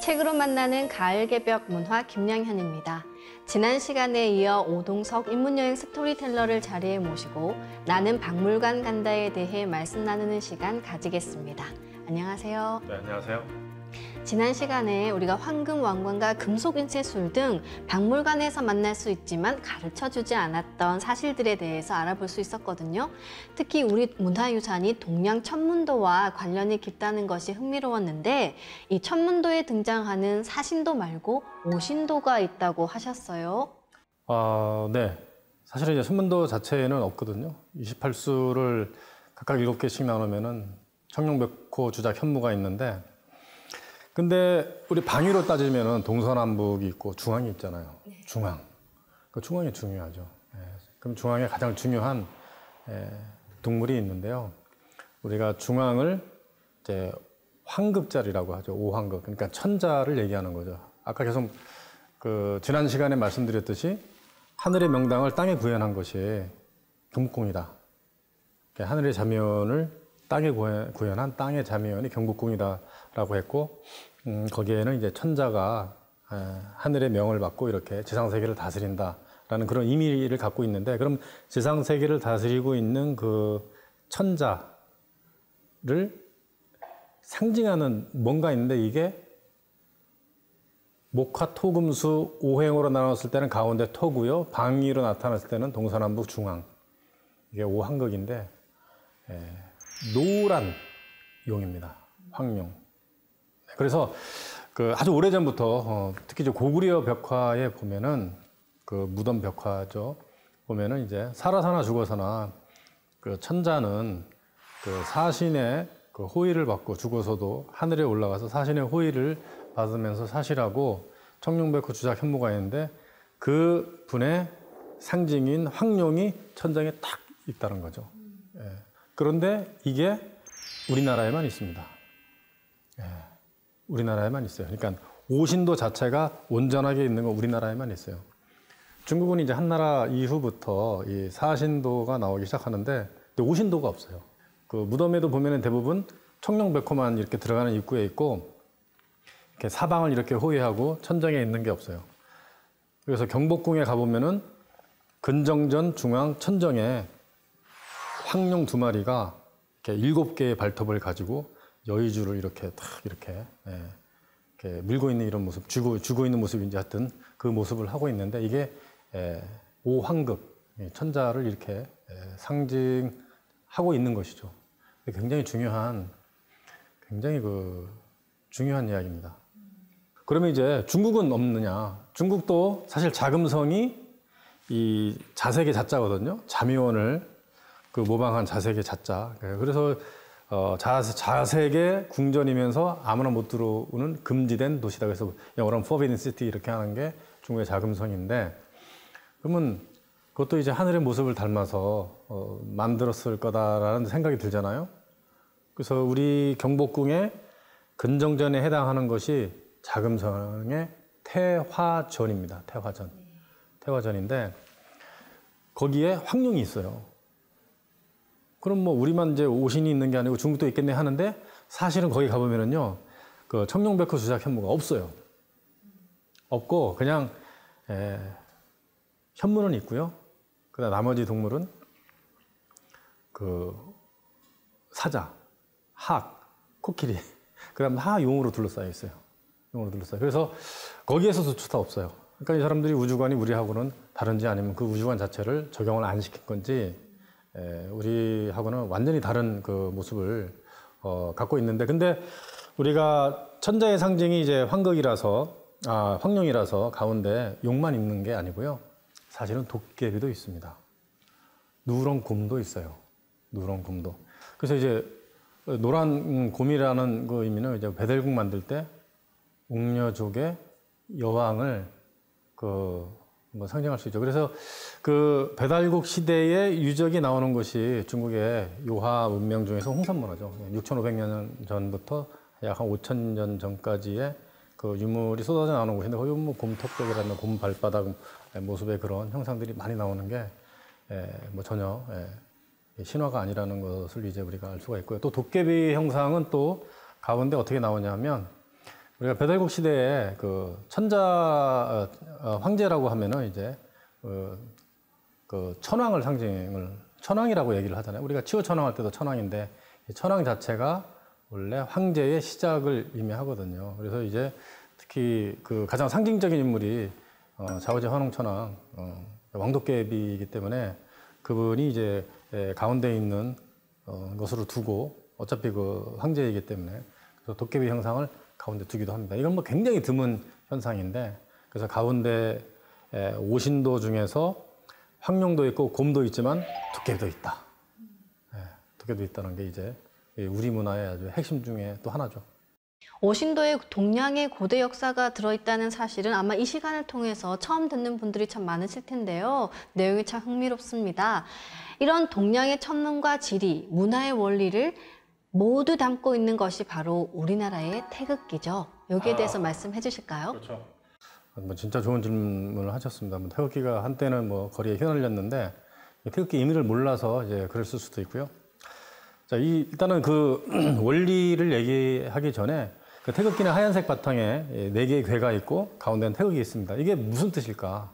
책으로 만나는 가을 개벽 문화 김양현입니다. 지난 시간에 이어 오동석 인문여행 스토리텔러를 자리에 모시고 나는 박물관 간다에 대해 말씀 나누는 시간 가지겠습니다. 안녕하세요. 네, 안녕하세요. 지난 시간에 우리가 황금 왕관과 금속 인쇄술 등 박물관에서 만날 수 있지만 가르쳐주지 않았던 사실들에 대해서 알아볼 수 있었거든요. 특히 우리 문화유산이 동양 천문도와 관련이 깊다는 것이 흥미로웠는데 이 천문도에 등장하는 사신도 말고 오신도가 있다고 하셨어요. 네. 사실은 이제 천문도 자체에는 없거든요. 28수를 각각 7개씩 나누면은 청룡백호 주작 현무가 있는데, 근데 우리 방위로 따지면은 동서남북이 있고 중앙이 있잖아요. 네. 중앙. 그 중앙이 중요하죠. 그럼 중앙에 가장 중요한 동물이 있는데요. 우리가 중앙을 이제 황급자리라고 하죠. 오황급. 그러니까 천자를 얘기하는 거죠. 아까 계속 지난 시간에 말씀드렸듯이 하늘의 명당을 땅에 구현한 것이 경복궁이다. 하늘의 자면을 땅에 구현한 땅의 자면이 경복궁이다라고 했고, 거기에는 이제 천자가 하늘의 명을 받고 이렇게 지상세계를 다스린다라는 그런 의미를 갖고 있는데, 그럼 지상세계를 다스리고 있는 그 천자를 상징하는 뭔가 있는데, 이게 목화 토금수 오행으로 나눴을 때는 가운데 토고요, 방위로 나타났을 때는 동서남북 중앙, 이게 오한극인데 노란 용입니다. 황룡. 그래서 아주 오래전부터 특히 이제 고구려 벽화에 보면은 무덤 벽화죠. 보면은 이제 살아서나 죽어서나 천자는 사신의 호의를 받고 죽어서도 하늘에 올라가서 사신의 호의를 받으면서 사시라고 청룡백호 주작 현무가 있는데, 그 분의 상징인 황룡이 천장에 딱 있다는 거죠. 그런데 이게 우리나라에만 있습니다. 우리나라에만 있어요. 그러니까 오신도 자체가 온전하게 있는 건 우리나라에만 있어요. 중국은 이제 한나라 이후부터 이 사신도가 나오기 시작하는데 오신도가 없어요. 무덤에도 보면은 대부분 청룡백호만 이렇게 들어가는 입구에 있고, 이렇게 사방을 이렇게 호위하고 천장에 있는 게 없어요. 그래서 경복궁에 가보면은 근정전 중앙 천정에 황룡 2마리가 이렇게 7개의 발톱을 가지고 여의주를 이렇게 탁 이렇게 밀고 있는 이런 모습, 쥐고 있는 모습인지 하여튼 그 모습을 하고 있는데, 이게 오황급, 천자를 이렇게 상징하고 있는 것이죠. 굉장히 중요한 이야기입니다. 그러면 이제 중국은 없느냐? 중국도 사실 자금성이 이 자색의 자자거든요. 자미원을 모방한 자색의 자자. 그래서 자색의 궁전이면서 아무나 못 들어오는 금지된 도시다. 그래서 영어로는 Forbidden City 이렇게 하는 게 중국의 자금성인데, 그러면 그것도 이제 하늘의 모습을 닮아서 만들었을 거다라는 생각이 들잖아요. 그래서 우리 경복궁의 근정전에 해당하는 것이 자금성의 태화전입니다. 태화전인데 거기에 황룡이 있어요. 그럼 우리만 이제 오신이 있는 게 아니고 중국도 있겠네 하는데, 사실은 거기 가보면은요, 청룡백호 주작 현무가 없어요. 없고 그냥 현무는 있고요. 그다음 나머지 동물은 사자, 학, 코끼리, 그다음 다 용으로 둘러싸여 있어요. 그래서 거기에서도 조차 없어요. 그러니까 이 사람들이 우주관이 우리하고는 다른지, 아니면 그 우주관 자체를 적용을 안 시킨 건지, 우리하고는 완전히 다른 모습을 갖고 있는데, 근데 우리가 천자의 상징이 이제 황룡이라서 가운데 용만 있는 게 아니고요. 사실은 도깨비도 있습니다. 누런 곰도 있어요. 누런 곰도. 그래서 이제 노란 곰이라는 그 의미는 이제 배달국 만들 때 옥녀족의 여왕을 상징할 수 있죠. 그래서 배달국 시대의 유적이 나오는 것이 중국의 요하 문명 중에서 홍산문화죠. 6,500년 전부터 약 한 5,000년 전까지의 유물이 쏟아져 나오는 곳인데, 거기 곰턱벽이라는 곰 발바닥 모습의 그런 형상들이 많이 나오는 게 전혀 신화가 아니라는 것을 이제 우리가 알 수가 있고요. 또 도깨비 형상은 또 가운데 어떻게 나오냐면, 우리가 배달국 시대에 그 천자 황제라고 하면은 이제 그 천왕을 천왕이라고 얘기를 하잖아요. 우리가 치호 천왕할 때도 천왕인데 천왕 자체가 원래 황제의 시작을 의미하거든요. 그래서 이제 특히 그 가장 상징적인 인물이 자오제 환웅천왕 왕도깨비이기 때문에 그분이 이제 가운데 있는 것으로 두고 어차피 그 황제이기 때문에 그래서 도깨비 형상을 가운데 두기도 합니다. 이건 뭐 굉장히 드문 현상인데 그래서 가운데 오신도 중에서 황룡도 있고 곰도 있지만 도깨비도 있다. 도깨비도 있다는 게 이제 우리 문화의 아주 핵심 중에 또 하나죠. 오신도에 동양의 고대 역사가 들어있다는 사실은 아마 이 시간을 통해서 처음 듣는 분들이 참 많으실 텐데요. 내용이 참 흥미롭습니다. 이런 동양의 천문과 지리, 문화의 원리를 모두 담고 있는 것이 바로 우리나라의 태극기죠. 여기에 대해서 말씀해 주실까요? 그렇죠. 뭐 진짜 좋은 질문을 하셨습니다. 뭐 태극기가 한때는 뭐 거리에 휘날렸는데 태극기 의미를 몰라서 이제 그랬을 수도 있고요. 자, 일단은 그 원리를 얘기하기 전에 그 태극기는 하얀색 바탕에 4개의 괴가 있고 가운데는 태극이 있습니다. 이게 무슨 뜻일까?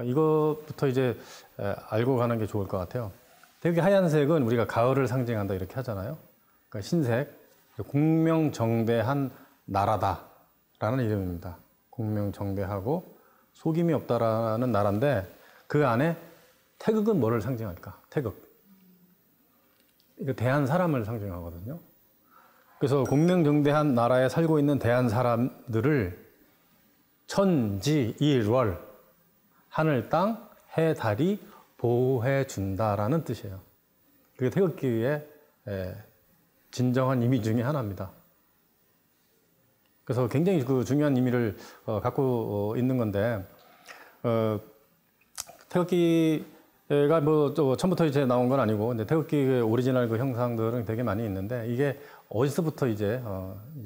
이것부터 이제 알고 가는 게 좋을 것 같아요. 태극기 하얀색은 우리가 가을을 상징한다 이렇게 하잖아요. 그러니까 흰색, 공명정대한 나라다라는 이름입니다. 공명정대하고 속임이 없다라는 나라인데 그 안에 태극은 뭐를 상징할까? 태극. 이거 대한 사람을 상징하거든요. 그래서 공명정대한 나라에 살고 있는 대한 사람들을 천지일월 하늘, 땅, 해, 달이 보호해 준다라는 뜻이에요. 그게 태극기의 진정한 의미 중에 하나입니다. 그래서 굉장히 그 중요한 의미를 갖고 있는 건데 태극기가 뭐 처음부터 이제 나온 건 아니고 이제 태극기의 오리지널 그 형상들은 되게 많이 있는데 이게 어디서부터 이제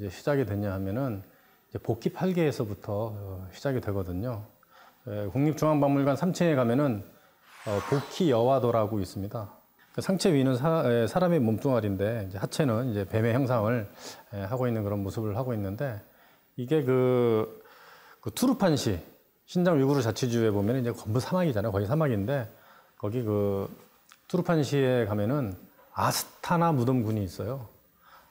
시작이 됐냐 하면은 이제 복희 8개에서부터 시작이 되거든요. 국립중앙박물관 3층에 가면은 복희 여화도라고 있습니다. 상체 위는 사람의 몸뚱아리인데 이제 하체는 이제 뱀의 형상을 하고 있는 그런 모습을 하고 있는데 이게 그 투르판시 신장 우이구르 자치주에 보면 이제 전부 사막이잖아요. 거의 사막인데 거기 그 투르판시에 가면은 아스타나 무덤군이 있어요.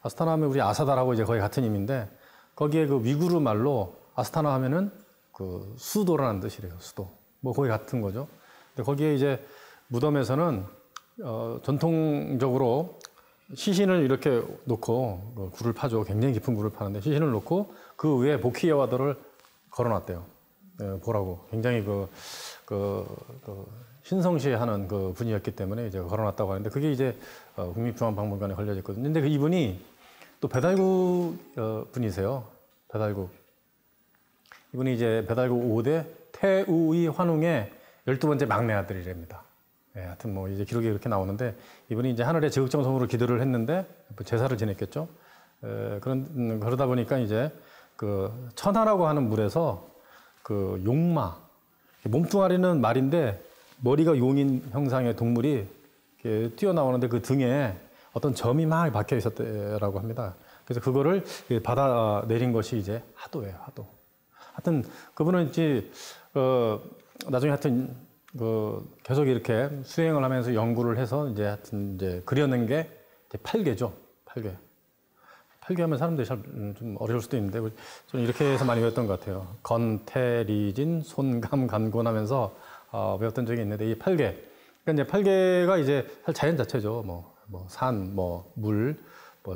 아스타나 하면 우리 아사다라고 이제 거의 같은 의미인데 거기에 그 위구르 말로 아스타나 하면은 그 수도라는 뜻이래요. 수도. 뭐 거의 같은 거죠. 근데 거기에 이제 무덤에서는 전통적으로 시신을 이렇게 놓고 굴을 파죠. 굉장히 깊은 굴을 파는데 시신을 놓고 그 위에 복희 여화도를 걸어놨대요. 보라고. 굉장히 신성시하는 그 분이었기 때문에 이제 걸어놨다고 하는데 그게 이제 국립중앙박물관에 걸려져 있거든요. 근데 그 이분이 또 배달국 분이세요. 배달국. 이분이 이제 배달국 5대 태우이 환웅의 12번째 막내 아들이랍니다. 하여튼 뭐 이제 기록이 이렇게 나오는데 이분이 이제 하늘에 제국정성으로 기도를 했는데 제사를 지냈겠죠. 그러다 보니까 이제 그 천하라고 하는 물에서 그 용마, 몸뚱아리는 말인데 머리가 용인 형상의 동물이 이렇게 뛰어나오는데 그 등에 어떤 점이 막 박혀 있었다라고 합니다. 그래서 그거를 받아 내린 것이 이제 하도예요, 하도. 하여튼 그분은 이제 나중에 하여튼 계속 이렇게 수행을 하면서 연구를 해서 이제 하여튼 이제 그려낸 게 이제 8개죠. 8개. 8개 하면 사람들이 잘 좀 어려울 수도 있는데 저는 이렇게 해서 많이 외웠던 것 같아요. 건태리진 손감 간곤 하면서 외웠던 적이 있는데 이 8개. 그러니까 이제 8개가 이제 자연 자체죠. 뭐 산, 물,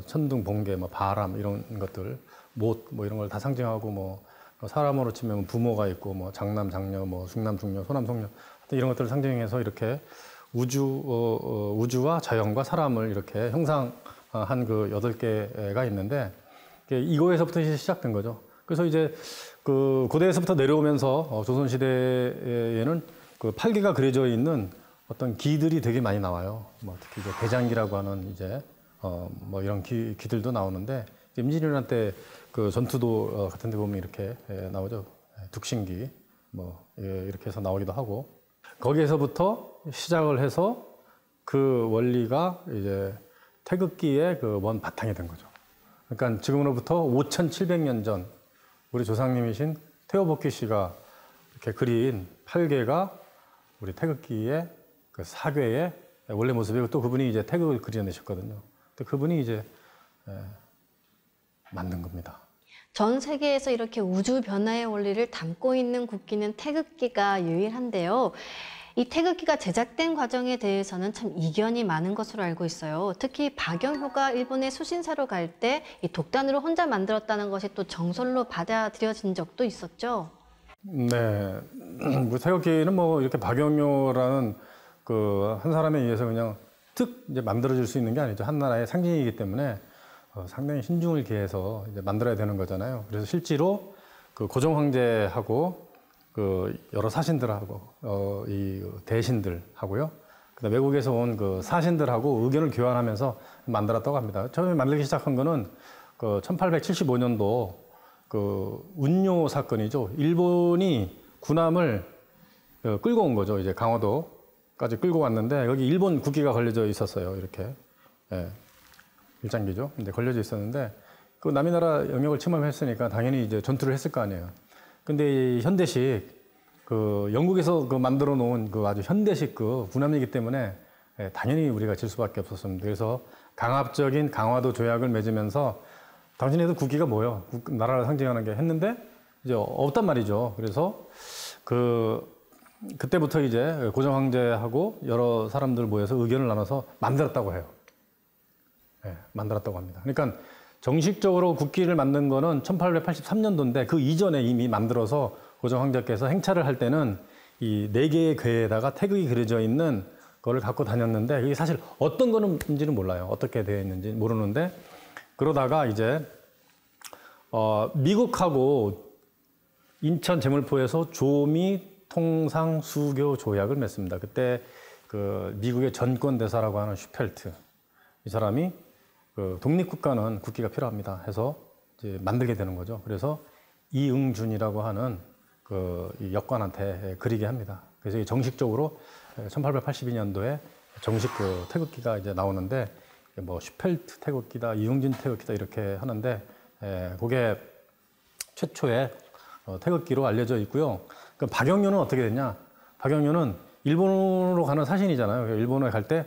천둥, 번개, 바람 이런 것들, 못 이런 걸 다 상징하고 사람으로 치면 부모가 있고 장남, 장녀, 중남, 중녀, 소남, 소녀 이런 것들을 상징해서 이렇게 우주와 자연과 사람을 이렇게 형상한 그 8개가 있는데 이거에서부터 이제 시작된 거죠. 그래서 이제 그 고대에서부터 내려오면서 조선 시대에는 그 8개가 그려져 있는 어떤 기들이 되게 많이 나와요. 특히 이제 대장기라고 하는 이제 이런 기들도 나오는데 임진왜란 때 그 전투도 같은 데 보면 이렇게 나오죠. 둑신기 이렇게 해서 나오기도 하고 거기에서부터 시작을 해서 그 원리가 이제 태극기의 그 원 바탕이 된 거죠. 그러니까 지금으로부터 5,700년 전 우리 조상님이신 태오복희 씨가 이렇게 그린 8개가 우리 태극기의 그 사괴의 원래 모습이고 또 그분이 이제 태극을 그려내셨거든요. 근데 그분이 이제 만든 겁니다. 전 세계에서 이렇게 우주 변화의 원리를 담고 있는 국기는 태극기가 유일한데요. 이 태극기가 제작된 과정에 대해서는 참 이견이 많은 것으로 알고 있어요. 특히 박영효가 일본에 수신사로 갈 때 이 독단으로 혼자 만들었다는 것이 또 정설로 받아들여진 적도 있었죠. 네, 그 태극기는 뭐 이렇게 박영효라는 그 한 사람에 의해서 그냥 특 이제 만들어질 수 있는 게 아니죠. 한 나라의 상징이기 때문에 상당히 신중을 기해서 이제 만들어야 되는 거잖아요. 그래서 실제로 그 고종 황제하고 그 여러 사신들하고 이 대신들하고요. 그다음 외국에서 온 그 사신들하고 의견을 교환하면서 만들었다고 합니다. 처음에 만들기 시작한 거는 그 1875년도 그 운요 사건이죠. 일본이 군함을 끌고 온 거죠. 이제 강화도까지 끌고 왔는데 여기 일본 국기가 걸려져 있었어요. 이렇게 일장기죠. 근데 걸려져 있었는데 그 남의 나라 영역을 침범했으니까 당연히 이제 전투를 했을 거 아니에요. 근데 이 현대식 그 영국에서 그 만들어 놓은 그 아주 현대식 그 군함이기 때문에 당연히 우리가 질 수밖에 없었습니다. 그래서 강압적인 강화도 조약을 맺으면서 당신네들 국기가 뭐예요? 나라를 상징하는 게 했는데 이제 없단 말이죠. 그래서 그때부터 이제 고종 황제하고 여러 사람들 모여서 의견을 나눠서 만들었다고 해요. 만들었다고 합니다. 그러니까 정식적으로 국기를 만든 거는 1883년도인데 그 이전에 이미 만들어서 고종 황제께서 행차를 할 때는 이 4개의 궤에다가 태극이 그려져 있는 거를 갖고 다녔는데 이게 사실 어떤 거는지는 몰라요. 어떻게 되어 있는지 모르는데 그러다가 이제 미국하고 인천 제물포에서 조미 통상 수교 조약을 맺습니다. 그때 그 미국의 전권 대사라고 하는 슈펠트 이 사람이 그 독립국가는 국기가 필요합니다 해서 이제 만들게 되는 거죠. 그래서 이응준이라고 하는 그 역관한테 그리게 합니다. 그래서 정식적으로 1882년도에 정식 그 태극기가 이제 나오는데 뭐 슈펠트 태극기다, 이응준 태극기다 이렇게 하는데 그게 최초의 태극기로 알려져 있고요. 그 박영효는 어떻게 됐냐? 박영효는 일본으로 가는 사신이잖아요. 일본에 갈 때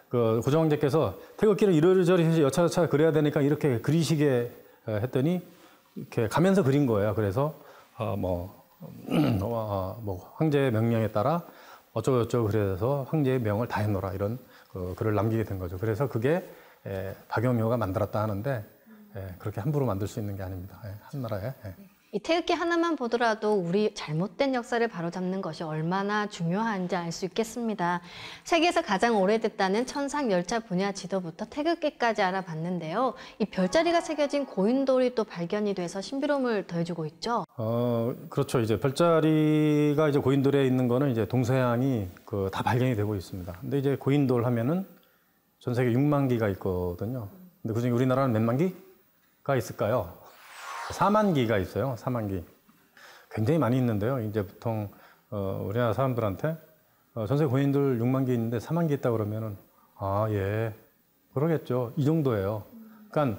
그 고종 황제께서 태극기를 이러저리 해서 여차저차 그려야 되니까 이렇게 그리시게 했더니 이렇게 가면서 그린 거예요. 그래서 뭐 황제의 명령에 따라 어쩌고저쩌고 그래서 황제의 명을 다했노라 이런 글을 남기게 된 거죠. 그래서 그게 박영효가 만들었다 하는데 그렇게 함부로 만들 수 있는 게 아닙니다. 한 나라에. 이 태극기 하나만 보더라도 우리 잘못된 역사를 바로잡는 것이 얼마나 중요한지 알 수 있겠습니다. 세계에서 가장 오래됐다는 천상 열차 분야 지도부터 태극기까지 알아봤는데요. 이 별자리가 새겨진 고인돌이 또 발견이 돼서 신비로움을 더해주고 있죠. 그렇죠. 이제 별자리가 이제 고인돌에 있는 거는 이제 동서양이 다 발견이 되고 있습니다. 근데 이제 고인돌 하면은 전 세계 6만 기가 있거든요. 근데 그중에 우리나라는 몇만 기가 있을까요? 4만 기가 있어요. 4만 기. 굉장히 많이 있는데요. 이제 보통 우리나라 사람들한테 전 세계 고인돌 6만 기 있는데 4만 기 있다 그러면은 예, 그러겠죠. 이 정도예요. 그러니까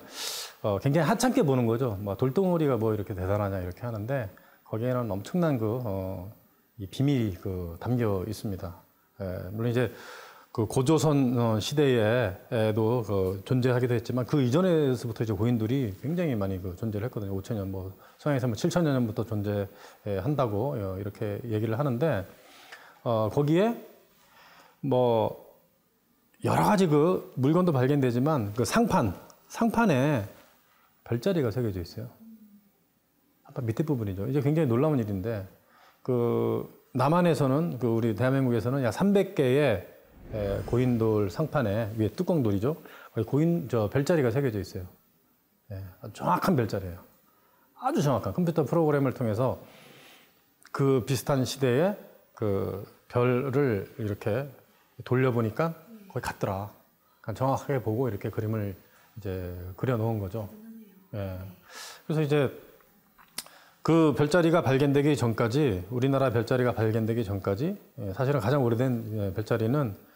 굉장히 하찮게 보는 거죠. 뭐 돌덩어리가 뭐 이렇게 대단하냐 이렇게 하는데 거기에는 엄청난 이 비밀이 담겨 있습니다. 물론 이제 그 고조선 시대에도 존재하기도 했지만 그 이전에서부터 이제 고인돌이 굉장히 많이 존재를 했거든요. 5,000년, 뭐 서양에서 7,000여 년부터 존재한다고 이렇게 얘기를 하는데 거기에 뭐 여러 가지 물건도 발견되지만 상판에 별자리가 새겨져 있어요. 밑에 부분이죠. 이제 굉장히 놀라운 일인데 남한에서는 우리 대한민국에서는 약 300개의 고인돌 상판에 위에 뚜껑돌이죠. 별자리가 새겨져 있어요. 정확한 별자리예요. 아주 정확한 컴퓨터 프로그램을 통해서 그 비슷한 시대에 별을 이렇게 돌려보니까 거의 같더라. 그러니까 정확하게 보고 이렇게 그림을 이제 그려 놓은 거죠. 그래서 이제 그 별자리가 발견되기 전까지, 우리나라 별자리가 발견되기 전까지 사실은 가장 오래된 별자리는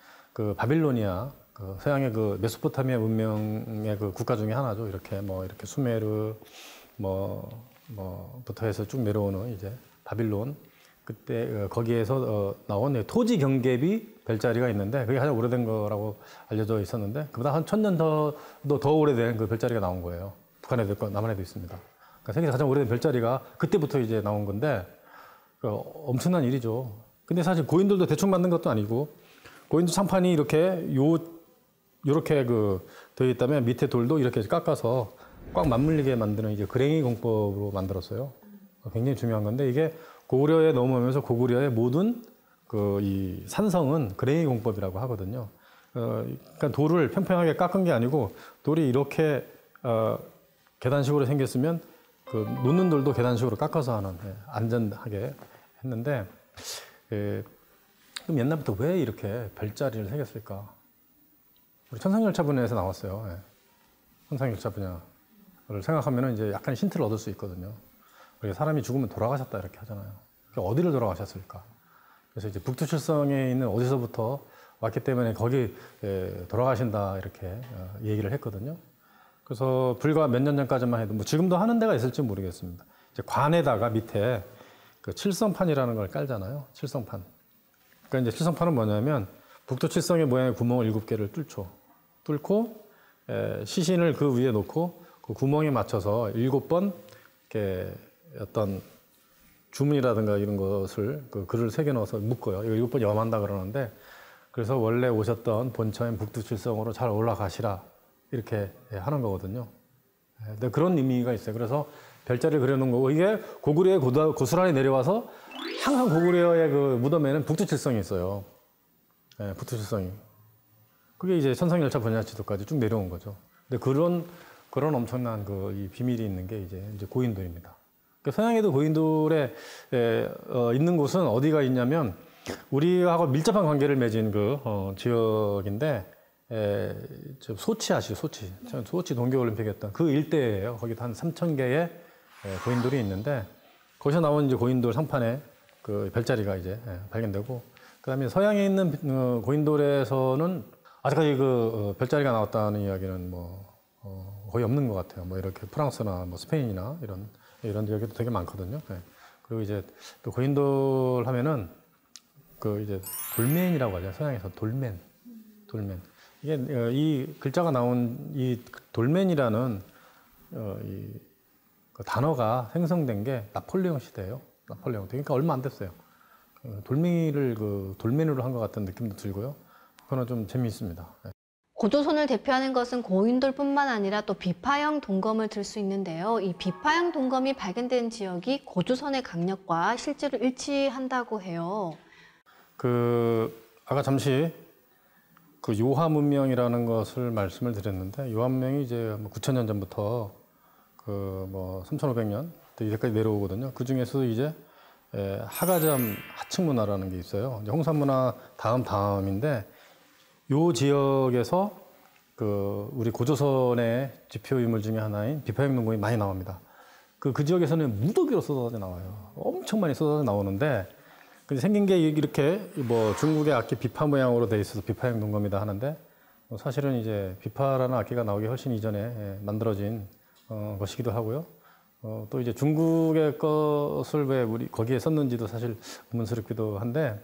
바빌로니아 그 서양의 그 메소포타미아 문명의 그 국가 중에 하나죠. 이렇게 뭐 이렇게 수메르 뭐부터 해서 쭉 내려오는 이제 바빌론 그때 거기에서 나온 토지 경계비 별자리가 있는데 그게 가장 오래된 거라고 알려져 있었는데 그보다 한 1000년 더 오래된 그 별자리가 나온 거예요. 북한에도 있고 남한에도 있습니다. 그러니까 세계에서 가장 오래된 별자리가 그때부터 이제 나온 건데 엄청난 일이죠. 근데 사실 고인돌도 대충 만든 것도 아니고 고인돌 상판이 이렇게 요렇게 되어 있다면 밑에 돌도 이렇게 깎아서 꽉 맞물리게 만드는 이제 그랭이 공법으로 만들었어요. 굉장히 중요한 건데 이게 고구려에 넘어오면서 고구려의 모든 이 산성은 그랭이 공법이라고 하거든요. 그러니까 돌을 평평하게 깎은 게 아니고 돌이 이렇게 계단식으로 생겼으면 놓는 돌도 계단식으로 깎아서 하는 안전하게 했는데 그럼 옛날부터 왜 이렇게 별자리를 새겼을까? 우리 천상열차 분야에서 나왔어요. 천상열차 분야를 생각하면 이제 약간 힌트를 얻을 수 있거든요. 우리가 사람이 죽으면 돌아가셨다 이렇게 하잖아요. 어디를 돌아가셨을까? 그래서 이제 북두칠성에 있는 어디서부터 왔기 때문에 거기 돌아가신다 이렇게 얘기를 했거든요. 그래서 불과 몇 년 전까지만 해도 뭐 지금도 하는 데가 있을지 모르겠습니다. 이제 관에다가 밑에 그 칠성판이라는 걸 깔잖아요. 칠성판. 그러니까 이제 칠성판은 뭐냐면 북두칠성의 모양의 구멍을 7개를 뚫고 시신을 그 위에 놓고 그 구멍에 맞춰서 7번 이렇게 어떤 주문이라든가 이런 것을 그 글을 새겨 넣어서 묶어요. 이거 7번 염한다 그러는데 그래서 원래 오셨던 본처인 북두칠성으로 잘 올라가시라 이렇게 하는 거거든요. 근데 그런 의미가 있어요. 그래서 별자리를 그려놓은 거고 이게 고구려의 고스란히 내려와서 항상 고구려의 그 무덤에는 북두칠성이 있어요. 북두칠성이. 그게 이제 천상열차 번야지도까지 쭉 내려온 거죠. 근데 그런 엄청난 이 비밀이 있는 게 이제 고인돌입니다. 서양에도 고인돌에 있는 곳은 어디가 있냐면 우리하고 밀접한 관계를 맺은 지역인데 소치 아시죠? 소치 동계올림픽이었던 그 일대예요. 거기도 한 3000개의 고인돌이 있는데 거기서 나온 이제 고인돌 상판에 그 별자리가 이제 발견되고 그다음에 서양에 있는 고인돌에서는 아직까지 별자리가 나왔다는 이야기는 거의 없는 것 같아요. 이렇게 프랑스나 스페인이나 이런 지역에도 되게 많거든요. 그리고 이제 또 고인돌 하면은 이제 돌멘이라고 하죠. 서양에서 돌멘. 이게 이 글자가 나온 이 돌멘이라는 그 단어가 생성된 게 나폴레옹 시대예요. 나폴레옹. 그러니까 얼마 안 됐어요. 돌멩이를 돌멘으로 한 것 같은 느낌도 들고요. 그거는 좀 재미있습니다. 고조선을 대표하는 것은 고인돌뿐만 아니라 또 비파형 동검을 들 수 있는데요. 이 비파형 동검이 발견된 지역이 고조선의 강력과 실제로 일치한다고 해요. 아까 잠시 요하 문명이라는 것을 말씀을 드렸는데 요하 문명이 이제 9,000년 전부터 3,500년 이때까지 내려오거든요. 그 중에서도 이제 하가점 하층 문화라는 게 있어요. 이제 홍산 문화 다음인데 요 지역에서 우리 고조선의 지표 인물 중에 하나인 비파형 동검이 많이 나옵니다. 그 지역에서는 무더기로 쏟아져 나와요. 엄청 많이 쏟아져 나오는데 생긴 게 이렇게 중국의 악기 비파 모양으로 돼 있어서 비파형 동검이다 하는데 사실은 이제 비파라는 악기가 나오기 훨씬 이전에 만들어진 것이기도 하고요. 또 이제 중국의 것을 왜 우리 거기에 썼는지도 사실 의문스럽기도 한데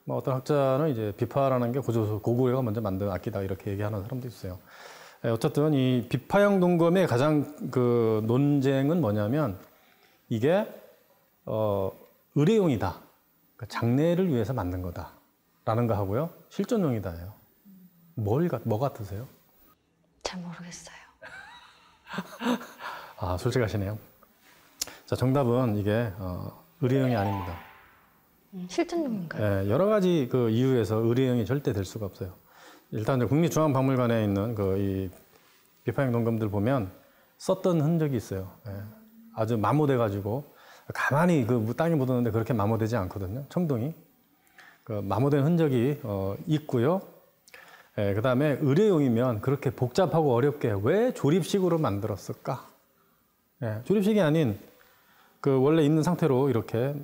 어떤 학자는 이제 비파라는 게 고구려가 먼저 만든 악기다 이렇게 얘기하는 사람도 있어요. 어쨌든 이 비파형 동검의 가장 논쟁은 뭐냐면 이게 의뢰용이다. 그러니까 장례를 위해서 만든 거다라는 거 하고요. 실존용이다예요. 뭐 같으세요? 잘 모르겠어요. 아, 솔직하시네요. 자, 정답은 이게 의뢰용이 아닙니다. 실존용인가요? 네, 여러 가지 이유에서 의뢰용이 절대 될 수가 없어요. 일단 국립중앙박물관에 있는 이 비파형 동검들 보면 썼던 흔적이 있어요. 아주 마모돼가지고 가만히 땅에 묻었는데 그렇게 마모되지 않거든요. 청동이 마모된 흔적이 있고요. 그 다음에 의뢰용이면 그렇게 복잡하고 어렵게 왜 조립식으로 만들었을까? 조립식이 아닌 원래 있는 상태로 이렇게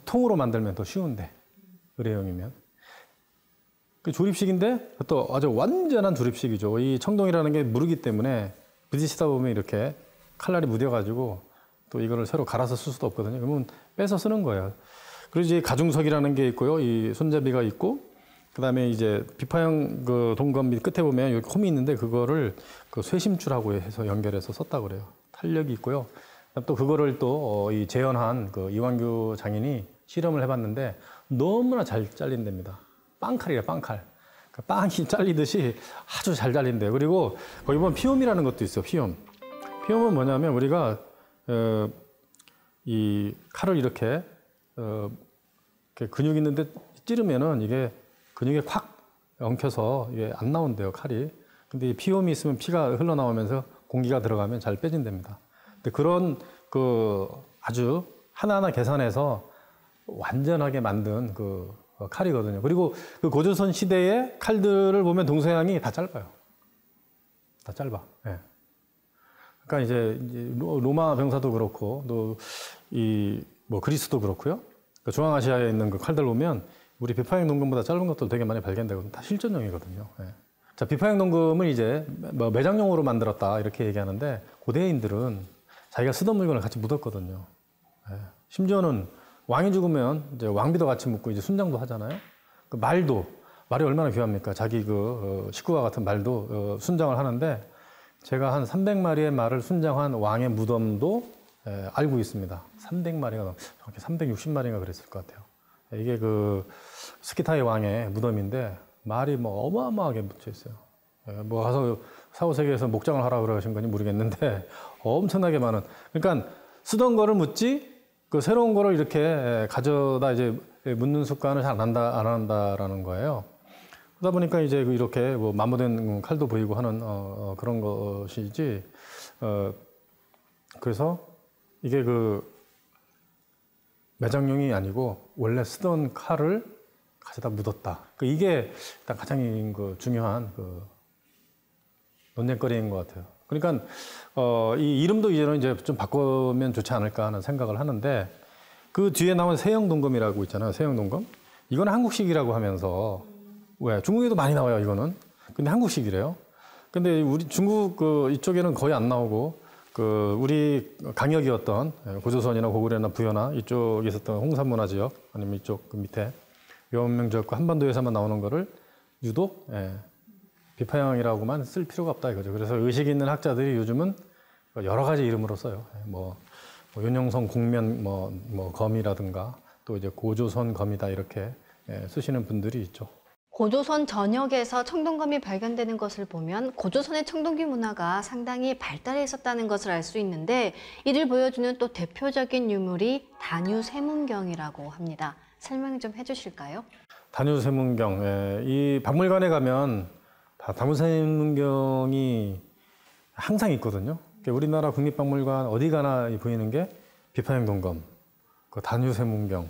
통으로 만들면 더 쉬운데 의뢰용이면 그 조립식인데 또 아주 완전한 조립식이죠. 이 청동이라는 게 무르기 때문에 부딪히다 보면 이렇게 칼날이 묻어가지고 또 이거를 새로 갈아서 쓸 수도 없거든요. 그러면 빼서 쓰는 거예요. 그리고 이제 가중석이라는 게 있고요. 이 손잡이가 있고, 그 다음에 이제 비파형 그 동검 밑 끝에 보면 여기 홈이 있는데 그거를 그 쇠심줄하고 해서 연결해서 썼다고 그래요. 탄력이 있고요. 또 그거를 또 이 재현한 그 이완규 장인이 실험을 해봤는데 너무나 잘 잘린답니다. 빵칼이래요, 빵칼. 그 빵이 잘리듯이 아주 잘 잘린대요. 그리고 거기 보면 피움이라는 것도 있어요, 피움. 피움은 뭐냐면 우리가 이 칼을 이렇게 근육 있는데 찌르면은 이게 근육에 콱 엉켜서 이게 안 나온대요, 칼이. 근데 이 피움이 있으면 피가 흘러나오면서 공기가 들어가면 잘 빼진답니다. 근데 그런 그 아주 하나하나 계산해서 완전하게 만든 그 칼이거든요. 그리고 그 고조선 시대의 칼들을 보면 동서양이 다 짧아요. 다 짧아. 예. 그러니까 이제 로마 병사도 그렇고 또 이 뭐 그리스도 그렇고요. 그러니까 중앙아시아에 있는 그 칼들 보면 우리 비파형 동검보다 짧은 것도 되게 많이 발견되거든요. 다 실전용이거든요. 예. 자, 비파형 동검을 이제 뭐 매장용으로 만들었다 이렇게 얘기하는데 고대인들은 자기가 쓰던 물건을 같이 묻었거든요. 예. 심지어는 왕이 죽으면 이제 왕비도 같이 묻고 이제 순장도 하잖아요. 그 말이 얼마나 귀합니까? 자기 그 식구와 같은 말도 순장을 하는데 제가 한 300마리의 말을 순장한 왕의 무덤도 알고 있습니다. 300마리가 정확히 360마리가 그랬을 것 같아요. 이게 그 스키타의 왕의 무덤인데 말이 뭐 어마어마하게 묻혀 있어요. 뭐 가서 사후세계에서 목장을 하라 그러신 건지 모르겠는데 엄청나게 많은. 그러니까 쓰던 거를 묻지 그 새로운 거를 이렇게 가져다 이제 묻는 습관을 잘 안 한다라는 거예요. 그러다 보니까 이제 이렇게 뭐 마모된 칼도 보이고 하는 그런 것이지. 그래서 이게 그 매장용이 아니고 원래 쓰던 칼을 가져다 묻었다. 이게 일단 가장 그 중요한 그 논쟁거리인 것 같아요. 그러니까 이 이름도 이제는 이제 좀 바꾸면 좋지 않을까 하는 생각을 하는데 그 뒤에 나온 세형동검이라고 있잖아요. 세형동검. 이거는 한국식이라고 하면서 왜 중국에도 많이 나와요. 이거는. 근데 한국식이래요. 근데 우리 중국 그 이쪽에는 거의 안 나오고 그 우리 강역이었던 고조선이나 고구려나 부여나 이쪽에 있었던 홍산문화 지역 아니면 이쪽 그 밑에 위험명 지역과 한반도에서만 나오는 거를 유독 비파형이라고만 쓸 필요가 없다 이거죠. 그래서 의식 있는 학자들이 요즘은 여러 가지 이름으로 써요. 뭐 윤영성 공면 뭐 검이라든가 또 이제 고조선 검이다 이렇게 쓰시는 분들이 있죠. 고조선 전역에서 청동검이 발견되는 것을 보면 고조선의 청동기 문화가 상당히 발달해 있었다는 것을 알 수 있는데 이를 보여주는 또 대표적인 유물이 단유세문경이라고 합니다. 설명 좀 해주실까요? 단유세문경. 이 박물관에 가면 단유세문경이 항상 있거든요. 우리나라 국립박물관 어디 가나 보이는 게 비파형 동검, 그 단유세문경.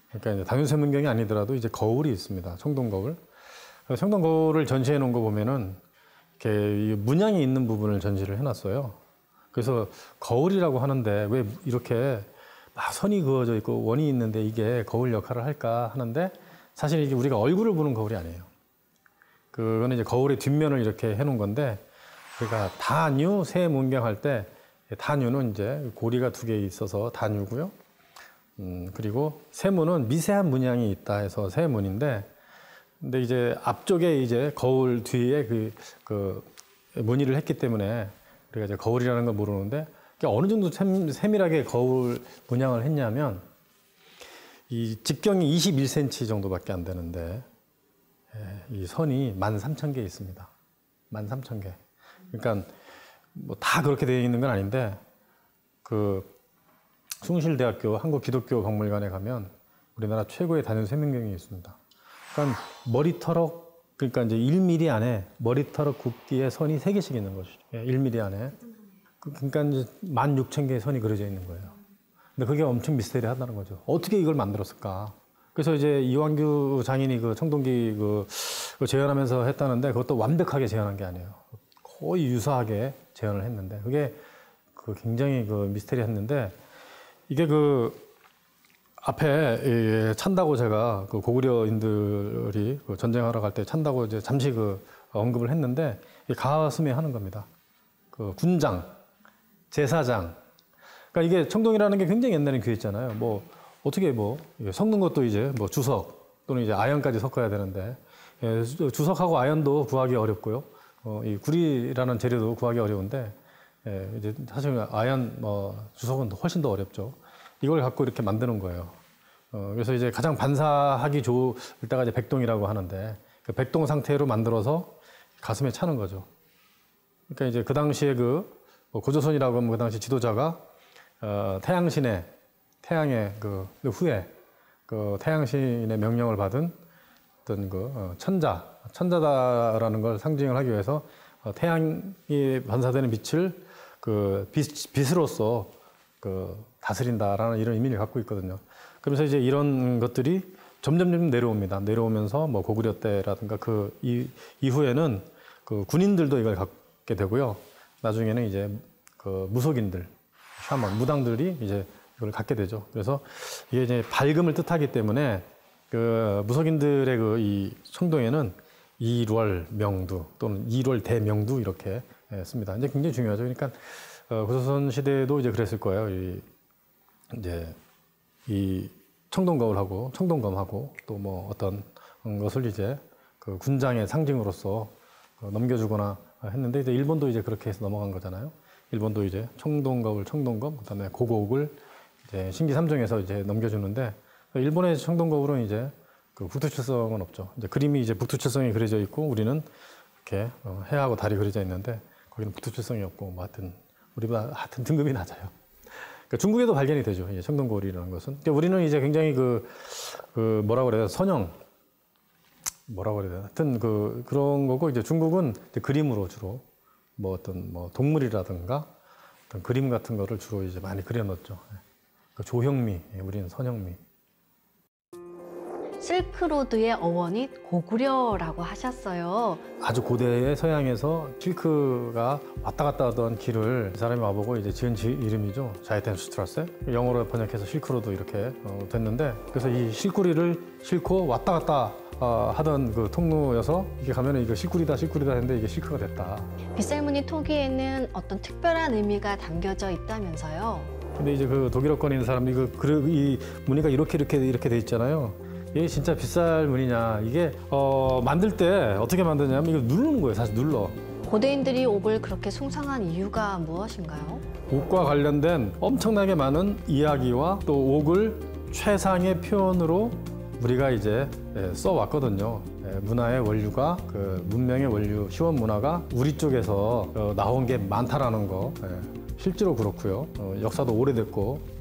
그러니까 이제 단유세문경이 아니더라도 이제 거울이 있습니다. 청동거울. 청동거울을 전시해 놓은 거 보면은 이렇게 문양이 있는 부분을 전시를 해놨어요. 그래서 거울이라고 하는데 왜 이렇게 막 선이 그어져 있고 원이 있는데 이게 거울 역할을 할까 하는데 사실 이게 우리가 얼굴을 보는 거울이 아니에요. 그거는 이제 거울의 뒷면을 이렇게 해놓은 건데 우리가 단유세문경 할 때 단유는 이제 고리가 2개 있어서 단유고요. 그리고 세문은 미세한 문양이 있다 해서 세문인데, 근데 이제 앞쪽에 이제 거울 뒤에 그 문의를 했기 때문에 우리가 이제 거울이라는 걸 모르는데 어느 정도 세밀하게 거울 문양을 했냐면 이 직경이 21cm 정도밖에 안 되는데 이 선이 13,000개 있습니다. 13,000개. 그러니까 뭐 다 그렇게 되어 있는 건 아닌데 그 숭실대학교 한국기독교박물관에 가면 우리나라 최고의 단유세문경이 있습니다. 그러니까 머리털럭, 그러니까 이제 1mm 안에 머리털럭 굵기의 선이 3개씩 있는 것이죠. 1mm 안에. 그러니까 이제 16,000개의 선이 그려져 있는 거예요. 근데 그게 엄청 미스테리하다는 거죠. 어떻게 이걸 만들었을까? 그래서 이제 이완규 장인이 그 청동기 그 재현하면서 했다는데 그것도 완벽하게 재현한 게 아니에요. 거의 유사하게 재현을 했는데 그게 굉장히 미스테리했는데 이게 앞에 찬다고 제가 그 고구려인들이 그 전쟁하러 갈 때 찬다고 이제 잠시 그 언급을 했는데 이 가슴에 하는 겁니다. 그 군장, 제사장. 그러니까 이게 청동이라는 게 굉장히 옛날에 귀했잖아요. 뭐 어떻게 뭐 섞는 것도 이제 뭐 주석 또는 이제 아연까지 섞어야 되는데 주석하고 아연도 구하기 어렵고요. 이 구리라는 재료도 구하기 어려운데 이제 사실 아연 주석은 훨씬 더 어렵죠. 이걸 갖고 이렇게 만드는 거예요. 그래서 이제 가장 반사하기 좋을 때가 이제 백동이라고 하는데 그 백동 상태로 만들어서 가슴에 차는 거죠. 그러니까 이제 그 당시에 고조선이라고 하면 그 당시 지도자가 태양의 후에 그 태양신의 명령을 받은 어떤 천자다라는 걸 상징을 하기 위해서 태양이 반사되는 빛을 빛으로서 다스린다라는 이런 의미를 갖고 있거든요. 그래서 이제 이런 것들이 점점 내려옵니다. 내려오면서 뭐 고구려 때라든가 이후에는 그 군인들도 이걸 갖게 되고요. 나중에는 이제 그 무속인들, 샤먼, 무당들이 이제 이걸 갖게 되죠. 그래서 이게 이제 밝음을 뜻하기 때문에 그 무속인들의 이 청동에는 이월명두 또는 이월대명두 이렇게 씁니다. 이제 굉장히 중요하죠. 그러니까 고조선 시대도 이제 그랬을 거예요. 이제 이 청동거울하고 청동검하고 또 뭐 어떤 것을 이제 그 군장의 상징으로서 넘겨주거나 했는데 이제 일본도 이제 그렇게 해서 넘어간 거잖아요. 일본도 이제 청동거울, 청동검, 그다음에 고고옥을 이제 신기삼정에서 이제 넘겨주는데 일본의 청동거울은 이제 그 북두칠성은 없죠. 이제 그림이 이제 북두칠성이 그려져 있고 우리는 이렇게 해하고 달이 그려져 있는데 거기는 북두칠성이 없고 뭐 우리보다 하여튼 등급이 낮아요. 그러니까 중국에도 발견이 되죠. 이제 청동거울이라는 것은. 그러니까 우리는 이제 굉장히 뭐라고 그래야 되나 뭐라고 그래야 되나 하여튼 그런 거고 이제 중국은 이제 그림으로 주로 뭐 어떤 동물이라든가 어떤 그림 같은 거를 주로 이제 많이 그려놓죠. 그러니까 조형미, 우리는 선형미. 실크로드의 어원이 고구려라고 하셨어요. 아주 고대의 서양에서 실크가 왔다 갔다 하던 길을 이 사람이 와보고 이제 지은 이름이죠. 자이텐슈트라세. 영어로 번역해서 실크로드 이렇게 됐는데 그래서 이 실구리를 싣고 왔다 갔다 하던 그 통로여서 이게 가면은 이거 실구리다 했는데 이게 실크가 됐다. 빗살무늬 토기에는 어떤 특별한 의미가 담겨져 있다면서요? 근데 이제 그 독일어권에 있는 사람이 이 무늬가 이렇게 돼 있잖아요. 이게 진짜 빗살무늬냐? 이게 만들 때 어떻게 만드냐면 이거 누르는 거예요. 사실 눌러. 고대인들이 옥을 그렇게 숭상한 이유가 무엇인가요? 옥과 관련된 엄청나게 많은 이야기와 또 옥을 최상의 표현으로 우리가 이제 써왔거든요. 문화의 원류가 문명의 원류, 시원 문화가 우리 쪽에서 나온 게 많다라는 거 실제로 그렇고요. 역사도 오래됐고.